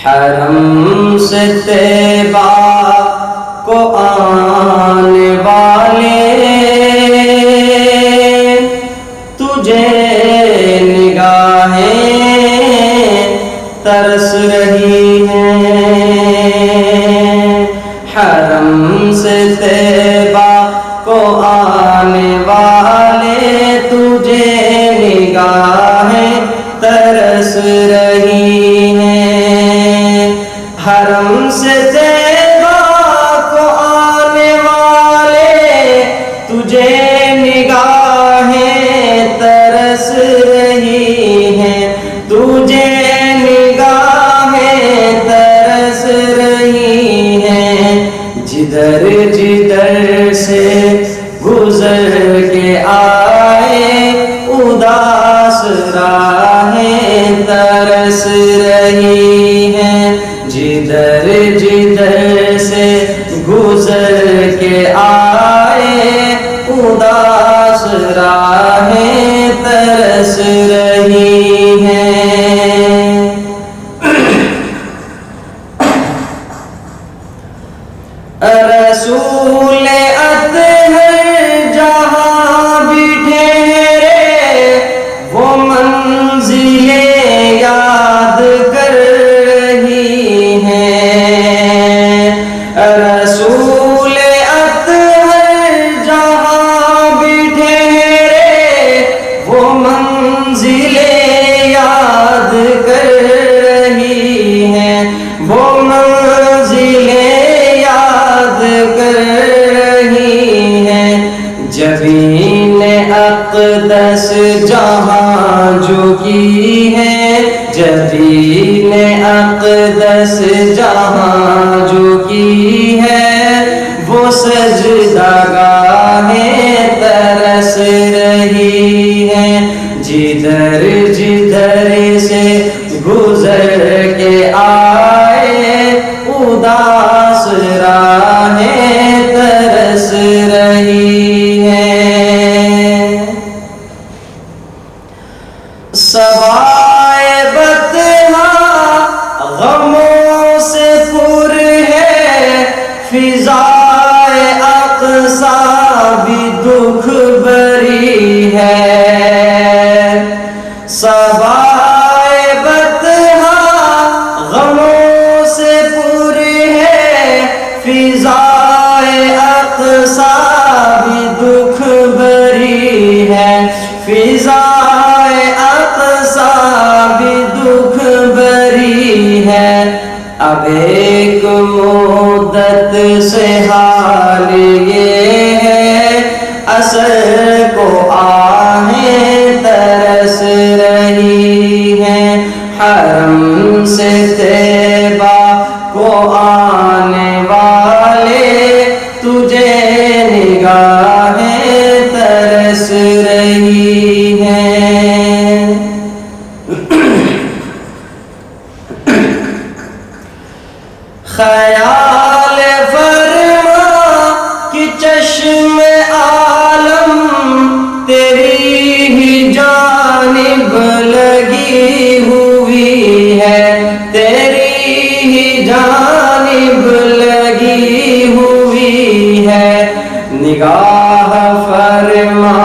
حرم سے طیبہ کو آنے والے تجھے نگاہیں ترس رہی ہیں، حرم سے طیبہ کو آنے والے تجھے نگاہیں ترس رہی ہیں، حرم سے طیبہ کو آنے والے تجھے نگاہیں ترس رہی ہیں، تجھے نگاہیں ترس رہی ہیں، جدھر جدھر سے گزر کے آئے اداس راہیں ترس رہی ہیں، جدھر جدھر سے گزر کے آئے اداس راہیں ترس رہی ہیں۔ رسول اطہر جہاں بھی ٹھہرے وہ منزلیں یاد کر رہی ہیں، رسول اطہر جہاں بھی ٹھہرے وہ منزلیں یاد کر رہی ہیں، وہ منزلیں یاد کر رہی ہیں، جبین اقدس جہاں جو کی ہے، جبین اقدس جہاں جو کی ہے، وہ سجدہ گاہیں ترس رہی ہیں، جدھر جدھر سے گزر کے آئے اداس راہیں ترس رہی ہیں، سوائے بطحا غموں سے پر ہے، فضائے اقصیٰ بھی دکھ بری ہے، سوائے بطحا غموں سے پر ہے، فضائے اقصیٰ بھی دکھ بری ہے، فضائے اقصیٰ بھی دکھ بری ہے، اب ایک مدت سے حال یہ ہے، اثر کو آہیں ترس رہی ہیں، حرم سے طیبہ کو آنے والے تجھے نگاہیں ترس رہی ہیں۔ خیال فرما کہ چشم عالم تیری ہی جانب لگی ہوئی ہے، تیری ہی جانب لگی ہوئی ہے، نگاہ فرما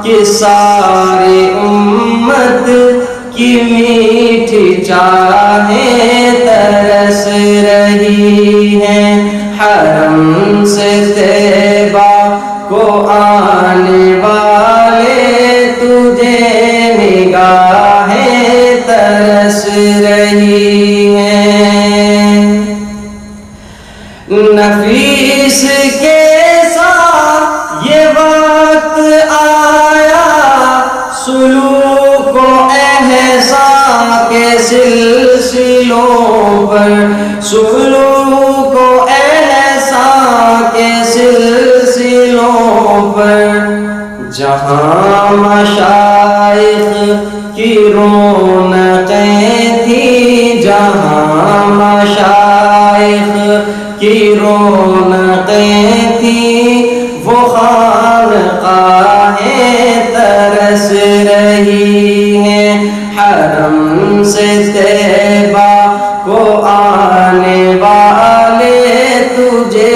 کہ ساری امت کی میٹھی چاہیں ترس رہی ہیں، حرم سے طیبہ کو آنے والے تجھے نگاہیں ترس رہی ہیں، نفیس کے ساتھ یہ وقت آیا، سلوک و احسان کے سلسلوں پر، سلوک و احسان کے سلسلوں پر، جہاں مشائخ کی رونقیں تھیں، جہاں مشائخ کی رونقیں تھیں، وہ خانقاہیں ترس رہی ہیں، حرم سے طیبہ کو آنے والے تجھے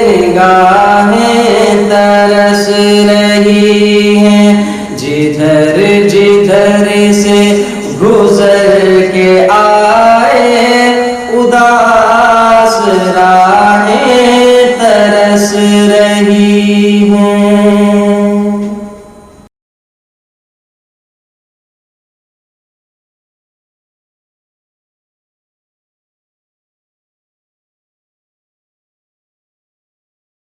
نگاہیں ترس رہی ہیں، جدھر جدھر سے گزر کے آئے اداس راہ